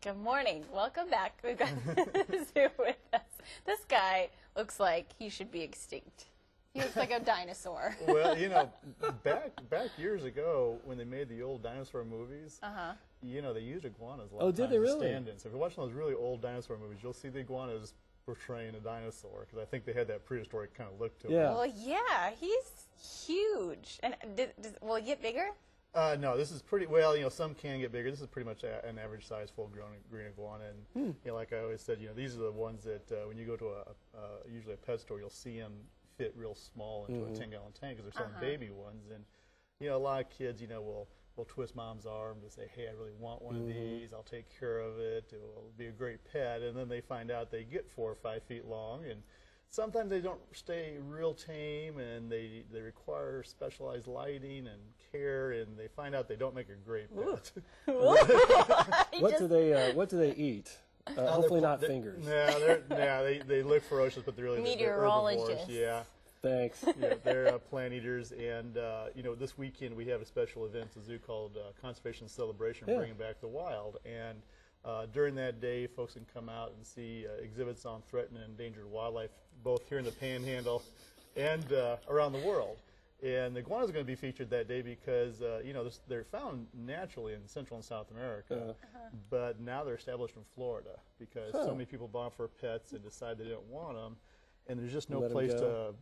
Good morning. Welcome back. We've got the zoo with us. This guy looks like he should be extinct. He looks like a dinosaur. Well, you know, back years ago when they made the old dinosaur movies, you know, they used iguanas a lot of did times they as really? stand-ins. So if you're watching those really old dinosaur movies, you'll see the iguanas portraying a dinosaur because I think they had that prehistoric kind of look to them. Yeah. Well, yeah, he's huge. And will he get bigger? No, this is pretty, well, you know, some can get bigger. This is pretty much an average size full-grown green iguana. And, you know, like I always said, you know, these are the ones that when you go to usually a pet store, you'll see them fit real small into a 10-gallon tank because they're selling baby ones. And, you know, a lot of kids, you know, will twist mom's arm to say, hey, I really want one of these. I'll take care of it. It will be a great pet. And then they find out they get 4 or 5 feet long. And sometimes they don't stay real tame, and they require specialized lighting and care, and they find out they don't make a great pet. What do they eat? Hopefully not fingers. They look ferocious, but they're really Meteorologists. They're herbivores. Yeah. Thanks. Yeah, they're plant eaters, and you know, this weekend we have a special event at the zoo called Conservation Celebration, Bringing Back the Wild, and during that day, folks can come out and see exhibits on threatened and endangered wildlife, both here in the Panhandle and around the world. And the iguanas are going to be featured that day because you know, they're found naturally in Central and South America, but now they're established in Florida because so many people bought for pets and decide they didn't want them, and there's just no place to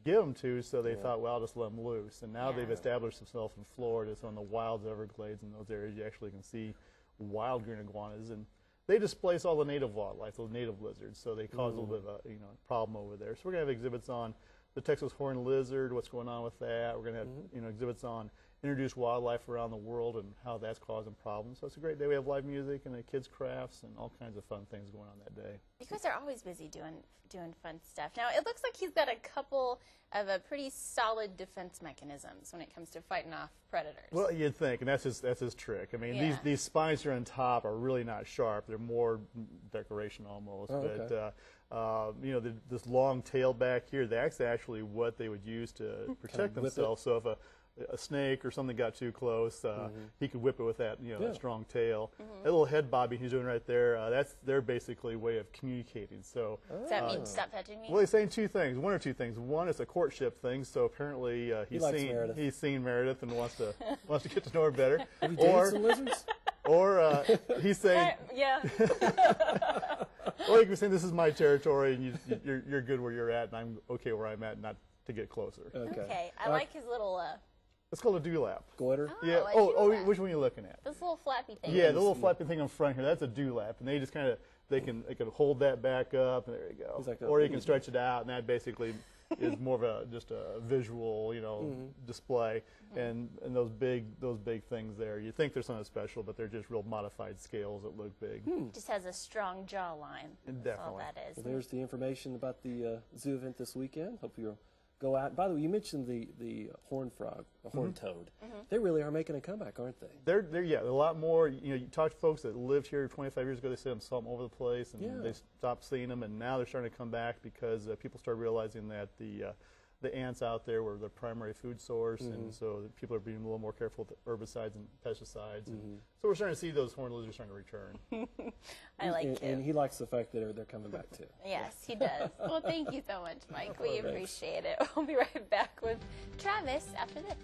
give them to, so they thought, well, I'll just let them loose. And now they've established themselves in Florida, so in the wilds, Everglades, and those areas, you actually can see wild green iguanas, and they displace all the native wildlife, those native lizards, so they cause a little bit of a problem over there. So we're going to have exhibits on the Texas horned lizard, what's going on with that. We're going to have exhibits on introduced wildlife around the world and how that's causing problems. So it's a great day. We have live music and kids crafts and all kinds of fun things going on that day. You guys are always busy doing fun stuff. Now, it looks like he's got a couple of pretty solid defense mechanisms when it comes to fighting off predators. Well, you'd think, and that's his trick. I mean, these spines here on top are really not sharp. They're more decoration almost. But you know, this long tail back here, that's actually what they would use to protect themselves. So if a snake or something got too close, he could whip it with that, that strong tail. That little head bobbing he's doing right there, that's their basically way of communicating. So does that mean stop touching me? well, he's saying one or two things. One, it's a courtship thing. So apparently he's seen Meredith and wants to get to know her better. Have you dated some lizards? Or he's saying, or you can say, this is my territory, and you're good where you're at, and I'm okay where I'm at, not to get closer. Okay. I like his little. It's called a dewlap. Glitter? Yeah. Like Which one are you looking at? This little flappy thing. Yeah, the little flappy thing in front here. That's a dewlap, and they just kind of they can hold that back up, and there you go. Like or you can stretch it out, and that basically is more of just a visual, display. And those big things there, you think they're something special, but they're just real modified scales that look big. Just has a strong jawline. Definitely. That's all that is. Well, there's the information about the zoo event this weekend. Hope you'll go out. By the way, you mentioned the horned frog, the horned toad. They really are making a comeback, aren't they? They're a lot more. You talk to folks that lived here 25 years ago. They said them saw them over the place, and they stopped seeing them, and now they're starting to come back because people start realizing that the ants out there were the primary food source, and so people are being a little more careful with herbicides and pesticides. And so we're starting to see those horned lizards starting to return. I like it. And he likes the fact that they're coming back too. Yes, he does. Well, thank you so much, Mike. We appreciate it. We'll be right back with Travis after this.